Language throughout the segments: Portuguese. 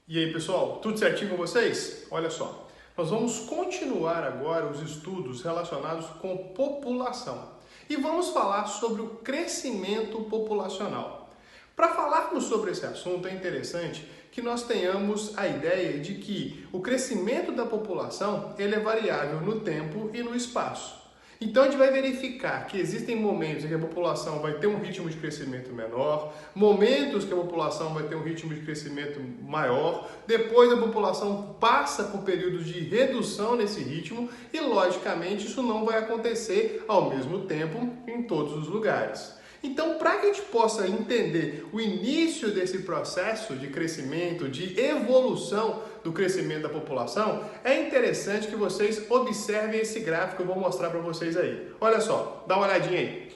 E aí, pessoal, tudo certinho com vocês? Olha só, nós vamos continuar agora os estudos relacionados com população e vamos falar sobre o crescimento populacional. Para falarmos sobre esse assunto, é interessante que nós tenhamos a ideia de que o crescimento da população ele é variável no tempo e no espaço. Então a gente vai verificar que existem momentos em que a população vai ter um ritmo de crescimento menor, momentos que a população vai ter um ritmo de crescimento maior, depois a população passa por períodos de redução nesse ritmo e, logicamente, isso não vai acontecer ao mesmo tempo em todos os lugares. Então, para que a gente possa entender o início desse processo de crescimento, de evolução do crescimento da população, é interessante que vocês observem esse gráfico que eu vou mostrar para vocês aí. Olha só, dá uma olhadinha aí.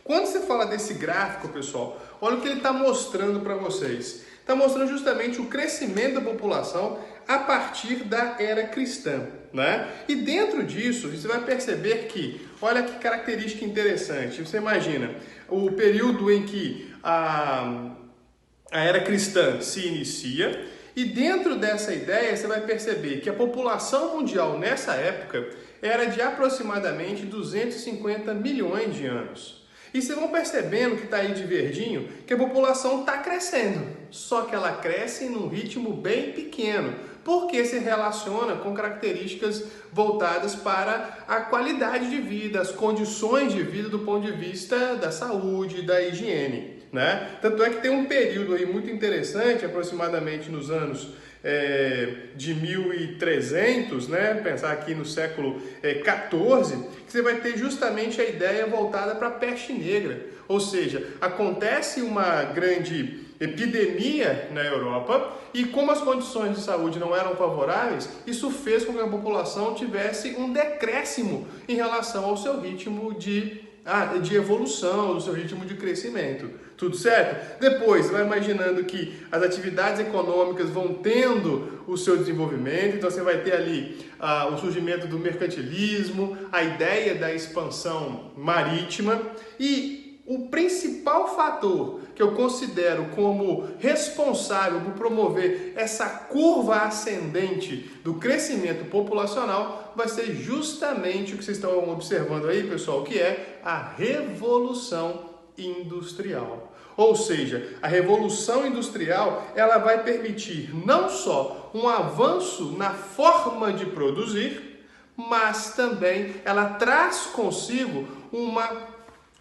Quando você fala desse gráfico, pessoal, olha o que ele está mostrando para vocês. Está mostrando justamente o crescimento da população a partir da era cristã, né? E dentro disso, você vai perceber que, olha que característica interessante, você imagina o período em que a era cristã se inicia e dentro dessa ideia você vai perceber que a população mundial nessa época era de aproximadamente 250 milhões de anos. E vocês vão percebendo que está aí de verdinho que a população está crescendo, só que ela cresce num ritmo bem pequeno, porque se relaciona com características voltadas para a qualidade de vida, as condições de vida do ponto de vista da saúde, da higiene, né? Tanto é que tem um período aí muito interessante, aproximadamente nos anos de 1300, né? Pensar aqui no século XIV, que você vai ter justamente a ideia voltada para a peste negra. Ou seja, acontece uma grande epidemia na Europa e como as condições de saúde não eram favoráveis, isso fez com que a população tivesse um decréscimo em relação ao seu ritmo de evolução, do seu ritmo de crescimento. Tudo certo? Depois, você vai imaginando que as atividades econômicas vão tendo o seu desenvolvimento, então você vai ter ali o surgimento do mercantilismo, a ideia da expansão marítima e o principal fator que eu considero como responsável por promover essa curva ascendente do crescimento populacional vai ser justamente o que vocês estão observando aí, pessoal, que é a Revolução Industrial. Ou seja, a Revolução Industrial ela vai permitir não só um avanço na forma de produzir, mas também ela traz consigo uma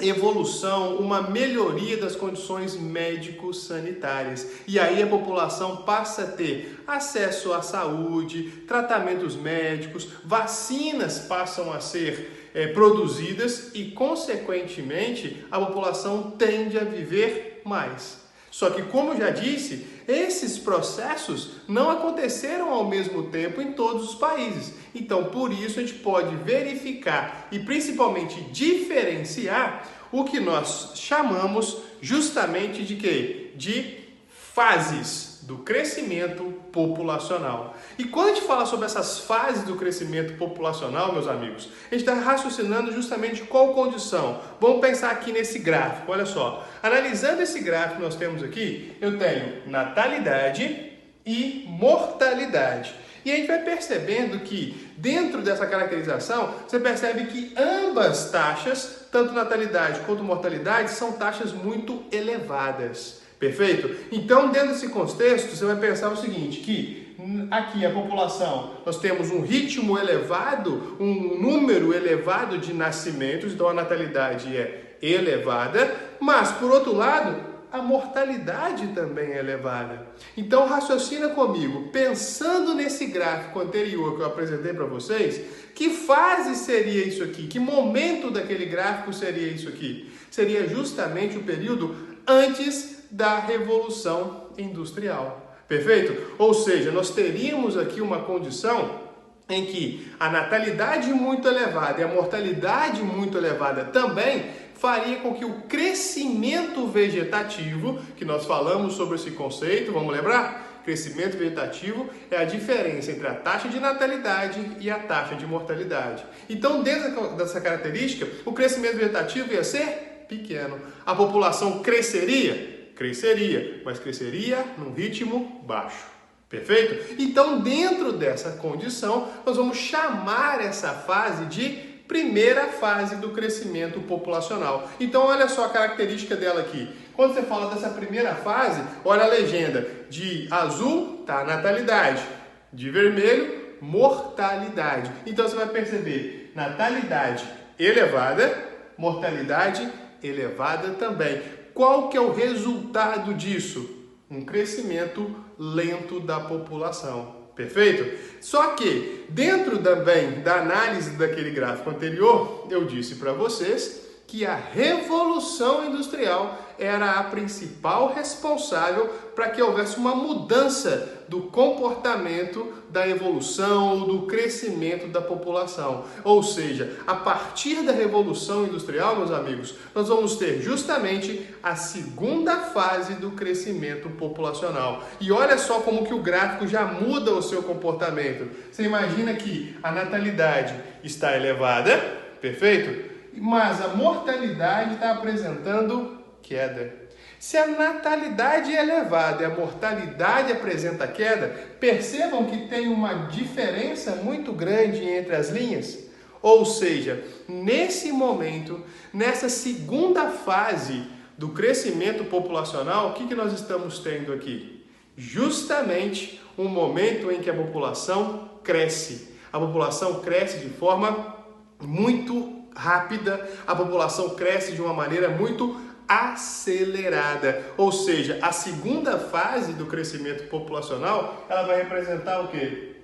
evolução, uma melhoria das condições médico-sanitárias. E aí a população passa a ter acesso à saúde, tratamentos médicos, vacinas passam a ser produzidas e, consequentemente, a população tende a viver mais. Só que, como eu já disse, esses processos não aconteceram ao mesmo tempo em todos os países. Então, por isso, a gente pode verificar e principalmente diferenciar o que nós chamamos justamente de quê? De fases do crescimento populacional. E quando a gente fala sobre essas fases do crescimento populacional, meus amigos, a gente está raciocinando justamente qual condição. Vamos pensar aqui nesse gráfico, olha só. Analisando esse gráfico que nós temos aqui, eu tenho natalidade e mortalidade. E a gente vai percebendo que dentro dessa caracterização, você percebe que ambas taxas, tanto natalidade quanto mortalidade, são taxas muito elevadas. Perfeito? Então, dentro desse contexto, você vai pensar o seguinte, que aqui a população, nós temos um ritmo elevado, um número elevado de nascimentos, então a natalidade é elevada, mas, por outro lado, a mortalidade também é elevada. Então, raciocina comigo, pensando nesse gráfico anterior que eu apresentei para vocês, que fase seria isso aqui? Que momento daquele gráfico seria isso aqui? Seria justamente o período antes da Revolução Industrial. Perfeito? Ou seja, nós teríamos aqui uma condição em que a natalidade muito elevada e a mortalidade muito elevada também faria com que o crescimento vegetativo, que nós falamos sobre esse conceito, vamos lembrar? Crescimento vegetativo é a diferença entre a taxa de natalidade e a taxa de mortalidade. Então, dentro dessa característica, o crescimento vegetativo ia ser pequeno. A população cresceria? Cresceria, mas cresceria num ritmo baixo. Perfeito? Então, dentro dessa condição, nós vamos chamar essa fase de primeira fase do crescimento populacional. Então, olha só a característica dela aqui. Quando você fala dessa primeira fase, olha a legenda. De azul, tá a natalidade. De vermelho, mortalidade. Então, você vai perceber natalidade elevada, mortalidade elevada também. Qual que é o resultado disso? Um crescimento lento da população. Perfeito? Só que, dentro também da análise daquele gráfico anterior, eu disse para vocês que a Revolução Industrial era a principal responsável para que houvesse uma mudança do comportamento da evolução, do crescimento da população. Ou seja, a partir da Revolução Industrial, meus amigos, nós vamos ter justamente a segunda fase do crescimento populacional. E olha só como que o gráfico já muda o seu comportamento. Você imagina que a natalidade está elevada, perfeito? Mas a mortalidade está apresentando queda. Se a natalidade é elevada e a mortalidade apresenta queda, percebam que tem uma diferença muito grande entre as linhas. Ou seja, nesse momento, nessa segunda fase do crescimento populacional, o que nós estamos tendo aqui? Justamente um momento em que a população cresce. A população cresce de forma muito rápida, a população cresce de uma maneira muito acelerada. Ou seja, a segunda fase do crescimento populacional, ela vai representar o quê?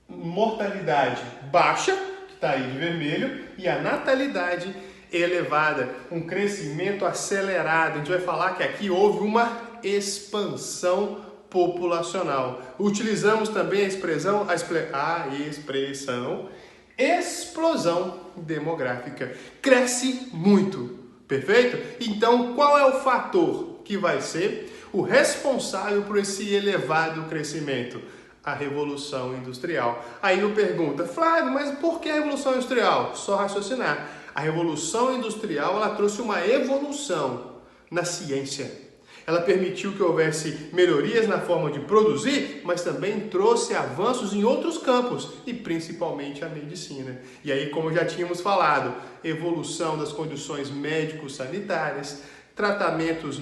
Mortalidade baixa, que está aí de vermelho, e a natalidade elevada, um crescimento acelerado. A gente vai falar que aqui houve uma expansão populacional. Utilizamos também a expressão explosão demográfica. Cresce muito, perfeito? Então, qual é o fator que vai ser o responsável por esse elevado crescimento? A Revolução Industrial. Aí eu pergunto, Flávio, mas por que a Revolução Industrial? Só raciocinar. A Revolução Industrial, ela trouxe uma evolução na ciência. Ela permitiu que houvesse melhorias na forma de produzir, mas também trouxe avanços em outros campos, e principalmente a medicina. E aí, como já tínhamos falado, evolução das condições médico-sanitárias, tratamentos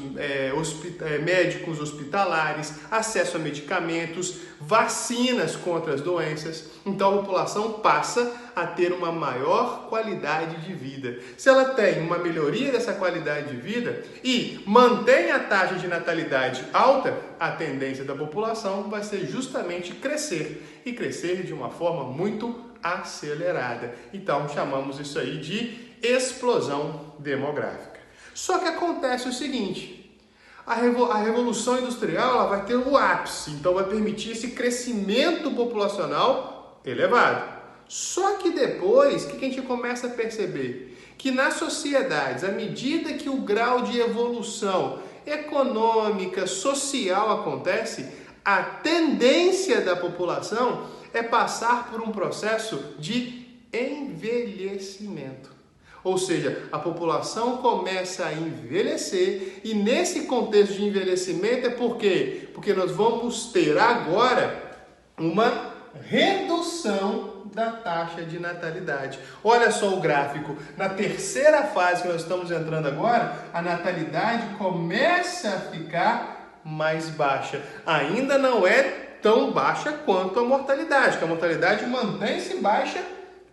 médicos hospitalares, acesso a medicamentos, vacinas contra as doenças. Então a população passa a ter uma maior qualidade de vida. Se ela tem uma melhoria dessa qualidade de vida e mantém a taxa de natalidade alta, a tendência da população vai ser justamente crescer, e crescer de uma forma muito acelerada. Então chamamos isso aí de explosão demográfica. Só que acontece o seguinte, a Revolução Industrial ela vai ter o ápice, então vai permitir esse crescimento populacional elevado. Só que depois, o que a gente começa a perceber? Que nas sociedades, à medida que o grau de evolução econômica, social acontece, a tendência da população é passar por um processo de envelhecimento. Ou seja, a população começa a envelhecer, e nesse contexto de envelhecimento é por quê? Porque nós vamos ter agora uma redução da taxa de natalidade. Olha só o gráfico. Na terceira fase que nós estamos entrando agora, a natalidade começa a ficar mais baixa. Ainda não é tão baixa quanto a mortalidade, que a mortalidade mantém-se baixa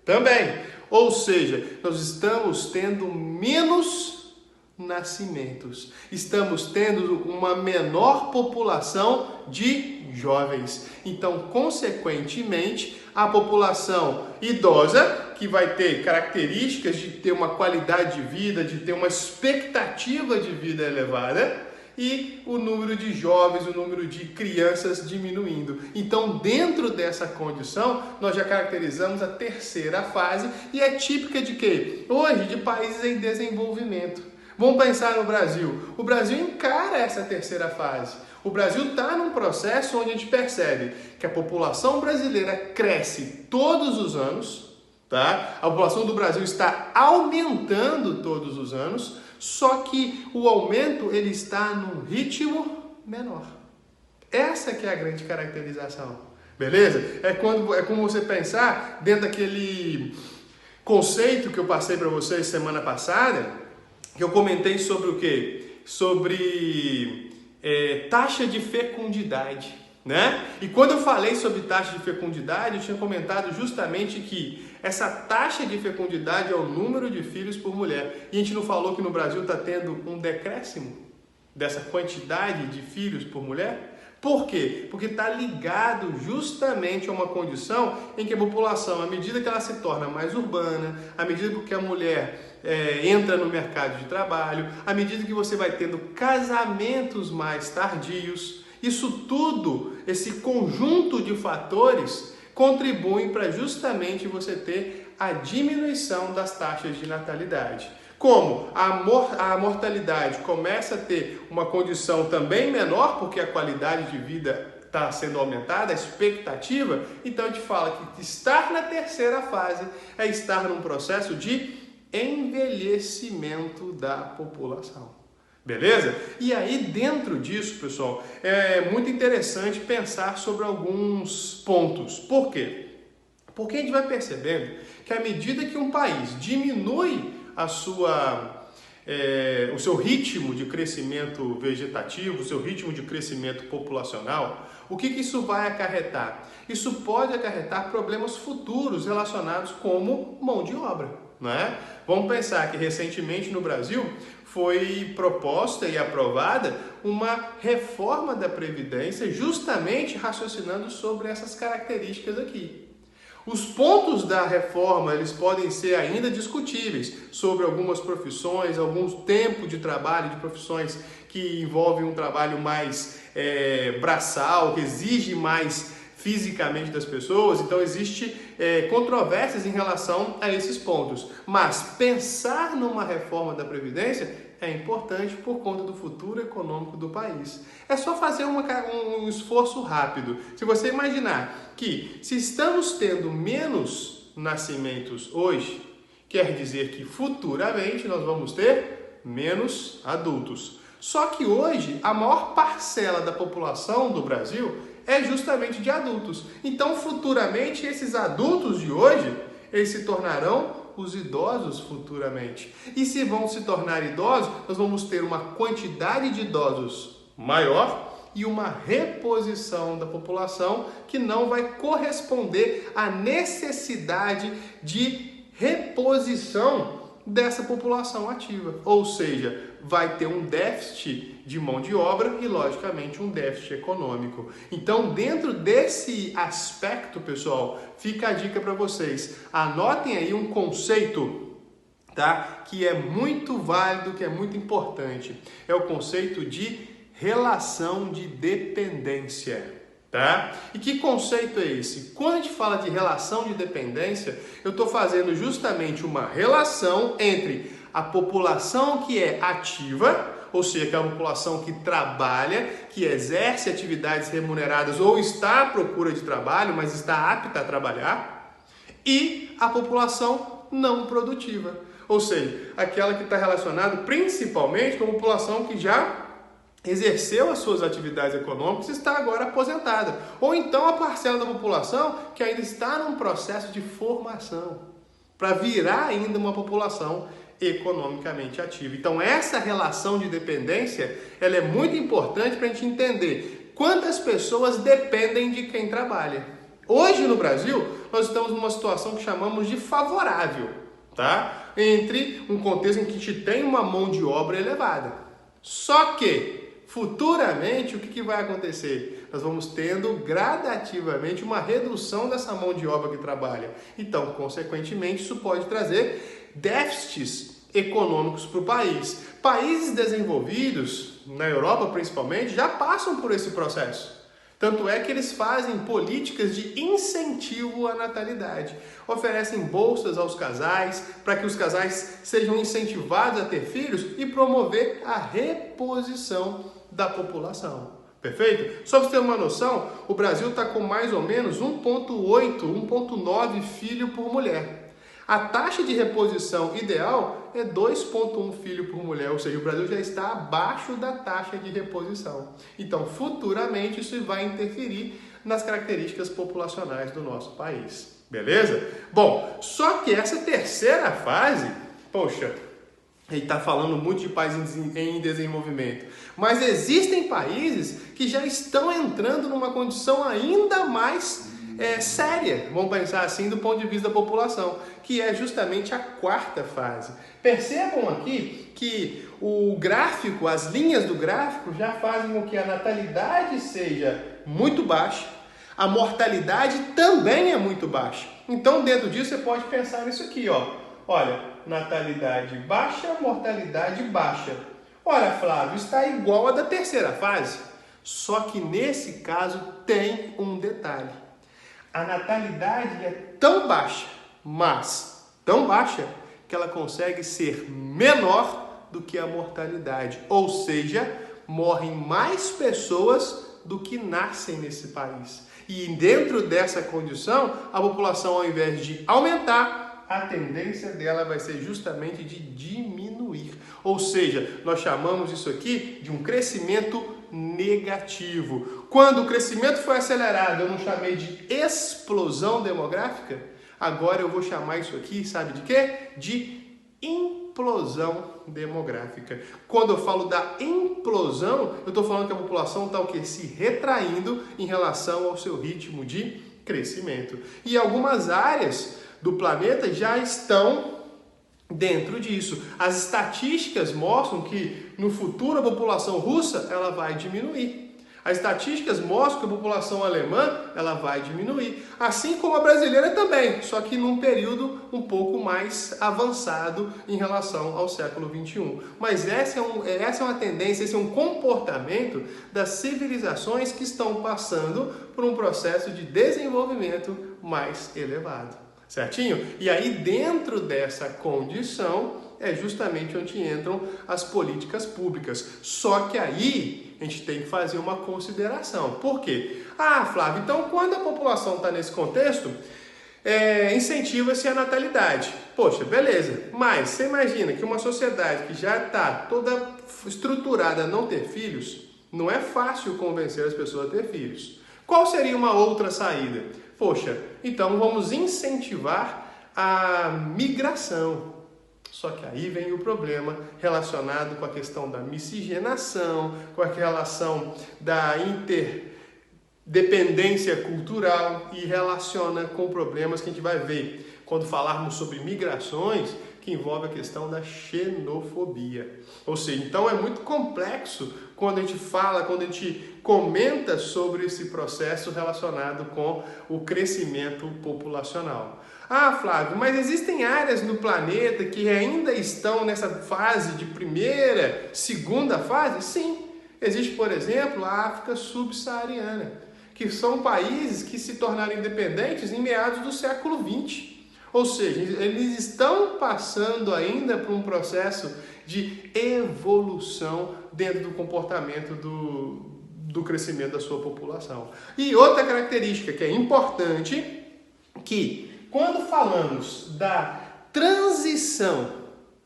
também. Ou seja, nós estamos tendo menos nascimentos, estamos tendo uma menor população de jovens. Então, consequentemente, a população idosa, que vai ter características de ter uma qualidade de vida, de ter uma expectativa de vida elevada, e o número de jovens, o número de crianças diminuindo. Então, dentro dessa condição, nós já caracterizamos a terceira fase, e é típica de quê? Hoje, de países em desenvolvimento. Vamos pensar no Brasil. O Brasil encara essa terceira fase. O Brasil está num processo onde a gente percebe que a população brasileira cresce todos os anos, tá? A população do Brasil está aumentando todos os anos, só que o aumento ele está num ritmo menor. Essa que é a grande caracterização, beleza? É como você pensar dentro daquele conceito que eu passei para vocês semana passada, que eu comentei sobre o quê? Sobre taxa de fecundidade, né? E quando eu falei sobre taxa de fecundidade, eu tinha comentado justamente que essa taxa de fecundidade é o número de filhos por mulher. E a gente não falou que no Brasil está tendo um decréscimo dessa quantidade de filhos por mulher? Por quê? Porque está ligado justamente a uma condição em que a população, à medida que ela se torna mais urbana, à medida que a mulher entra no mercado de trabalho, à medida que você vai tendo casamentos mais tardios, isso tudo, esse conjunto de fatores, contribuem para justamente você ter a diminuição das taxas de natalidade. Como a mortalidade começa a ter uma condição também menor, porque a qualidade de vida está sendo aumentada, a expectativa, então a gente fala que estar na terceira fase é estar num processo de envelhecimento da população. Beleza? E aí dentro disso, pessoal, é muito interessante pensar sobre alguns pontos. Por quê? Porque a gente vai percebendo que à medida que um país diminui o seu ritmo de crescimento vegetativo, o seu ritmo de crescimento populacional, o que isso vai acarretar? Isso pode acarretar problemas futuros relacionados como mão de obra, não é? Vamos pensar que recentemente no Brasil foi proposta e aprovada uma reforma da Previdência justamente raciocinando sobre essas características aqui. Os pontos da reforma, eles podem ser ainda discutíveis sobre algumas profissões, algum tempo de trabalho de profissões que envolvem um trabalho mais braçal, que exige mais fisicamente das pessoas. Então, existe controvérsias em relação a esses pontos. Mas pensar numa reforma da Previdência é importante por conta do futuro econômico do país. É só fazer um esforço rápido. Se você imaginar que se estamos tendo menos nascimentos hoje, quer dizer que futuramente nós vamos ter menos adultos. Só que hoje a maior parcela da população do Brasil é justamente de adultos. Então, futuramente, esses adultos de hoje, eles se tornarão os idosos futuramente. E se vão se tornar idosos, nós vamos ter uma quantidade de idosos maior e uma reposição da população que não vai corresponder à necessidade de reposição dessa população ativa. Ou seja, vai ter um déficit de mão de obra e, logicamente, um déficit econômico. Então, dentro desse aspecto, pessoal, fica a dica para vocês. Anotem aí um conceito, tá? Que é muito válido, que é muito importante. É o conceito de relação de dependência. Tá? E que conceito é esse? Quando a gente fala de relação de dependência, eu estou fazendo justamente uma relação entre a população que é ativa, ou seja, aquela população que trabalha, que exerce atividades remuneradas ou está à procura de trabalho, mas está apta a trabalhar, e a população não produtiva, ou seja, aquela que está relacionada principalmente com a população que já exerceu as suas atividades econômicas e está agora aposentada. Ou então a parcela da população que ainda está num processo de formação, para virar ainda uma população economicamente ativa. Então essa relação de dependência, ela é muito importante para a gente entender quantas pessoas dependem de quem trabalha. Hoje no Brasil, nós estamos numa situação que chamamos de favorável, tá? Entre um contexto em que a gente tem uma mão de obra elevada. Só que futuramente, o que vai acontecer? Nós vamos tendo gradativamente uma redução dessa mão de obra que trabalha. Então, consequentemente, isso pode trazer déficits econômicos para o país. Países desenvolvidos, na Europa principalmente, já passam por esse processo. Tanto é que eles fazem políticas de incentivo à natalidade. Oferecem bolsas aos casais para que os casais sejam incentivados a ter filhos e promover a reposição da população. Perfeito? Só para você ter uma noção, o Brasil está com mais ou menos 1,8, 1,9 filho por mulher. A taxa de reposição ideal é 2,1 filho por mulher, ou seja, o Brasil já está abaixo da taxa de reposição. Então, futuramente, isso vai interferir nas características populacionais do nosso país. Beleza? Bom, só que essa terceira fase, poxa, ele está falando muito de países em desenvolvimento, mas existem países que já estão entrando numa condição ainda mais séria, vamos pensar assim, do ponto de vista da população, que é justamente a quarta fase. Percebam aqui que o gráfico, as linhas do gráfico já fazem com que a natalidade seja muito baixa, a mortalidade também é muito baixa. Então, dentro disso, você pode pensar nisso aqui, ó. Olha, natalidade baixa, mortalidade baixa. Olha, Flávio, está igual a da terceira fase. Só que nesse caso tem um detalhe. A natalidade é tão baixa, mas tão baixa, que ela consegue ser menor do que a mortalidade. Ou seja, morrem mais pessoas do que nascem nesse país. E dentro dessa condição, a população, ao invés de aumentar, a tendência dela vai ser justamente de diminuir. Ou seja, nós chamamos isso aqui de um crescimento negativo. Quando o crescimento foi acelerado, eu não chamei de explosão demográfica, agora eu vou chamar isso aqui, sabe de quê? De implosão demográfica. Quando eu falo da implosão, eu estou falando que a população está o quê? Se retraindo em relação ao seu ritmo de crescimento. E algumas áreas do planeta já estão dentro disso. As estatísticas mostram que no futuro a população russa ela vai diminuir. As estatísticas mostram que a população alemã ela vai diminuir, assim como a brasileira também, só que num período um pouco mais avançado em relação ao século XXI. Mas essa é uma tendência, esse é um comportamento das civilizações que estão passando por um processo de desenvolvimento mais elevado. Certinho? E aí, dentro dessa condição, é justamente onde entram as políticas públicas. Só que aí, a gente tem que fazer uma consideração. Por quê? Ah, Flávio, então quando a população está nesse contexto, incentiva-se a natalidade. Poxa, beleza. Mas você imagina que uma sociedade que já está toda estruturada a não ter filhos, não é fácil convencer as pessoas a ter filhos. Qual seria uma outra saída? Poxa, então vamos incentivar a migração. Só que aí vem o problema relacionado com a questão da miscigenação, com a relação da interdependência cultural e relaciona com problemas que a gente vai ver quando falarmos sobre migrações, que envolve a questão da xenofobia. Ou seja, então é muito complexo quando a gente fala, quando a gente comenta sobre esse processo relacionado com o crescimento populacional. Ah, Flávio, mas existem áreas no planeta que ainda estão nessa fase de primeira, segunda fase? Sim. Existe, por exemplo, a África subsaariana, que são países que se tornaram independentes em meados do século XX. Ou seja, eles estão passando ainda por um processo de evolução dentro do comportamento do crescimento da sua população. E outra característica que é importante, que quando falamos da transição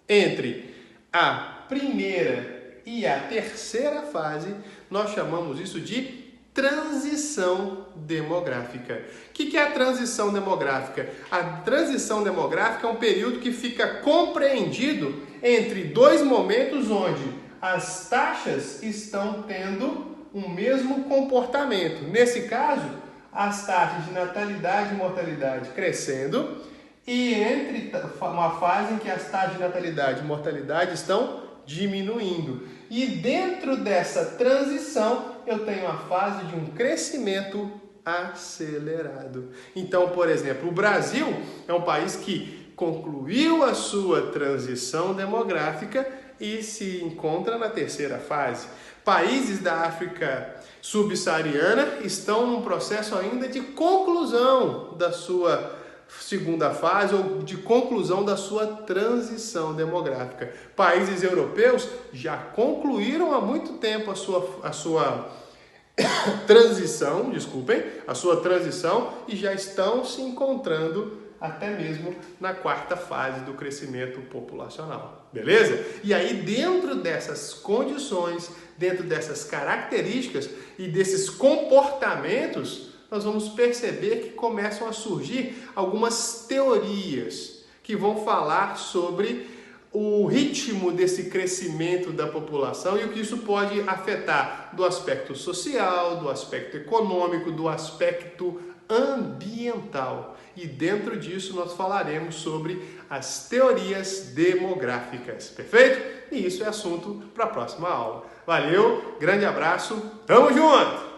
entre a primeira e a terceira fase, nós chamamos isso de transição demográfica. O que é a transição demográfica? A transição demográfica é um período que fica compreendido entre dois momentos onde as taxas estão tendo o mesmo comportamento. Nesse caso, as taxas de natalidade e mortalidade crescendo, e entre uma fase em que as taxas de natalidade e mortalidade estão diminuindo. E dentro dessa transição, eu tenho a fase de um crescimento acelerado. Então, por exemplo, o Brasil é um país que concluiu a sua transição demográfica e se encontra na terceira fase. Países da África subsaariana estão num processo ainda de conclusão da sua segunda fase ou de conclusão da sua transição demográfica. Países europeus já concluíram há muito tempo a sua transição, a sua transição, e já estão se encontrando até mesmo na quarta fase do crescimento populacional. Beleza? E aí, dentro dessas condições, dentro dessas características e desses comportamentos, nós vamos perceber que começam a surgir algumas teorias que vão falar sobre o ritmo desse crescimento da população e o que isso pode afetar do aspecto social, do aspecto econômico, do aspecto ambiental. E dentro disso nós falaremos sobre as teorias demográficas, perfeito? E isso é assunto para a próxima aula. Valeu, grande abraço, tamo junto!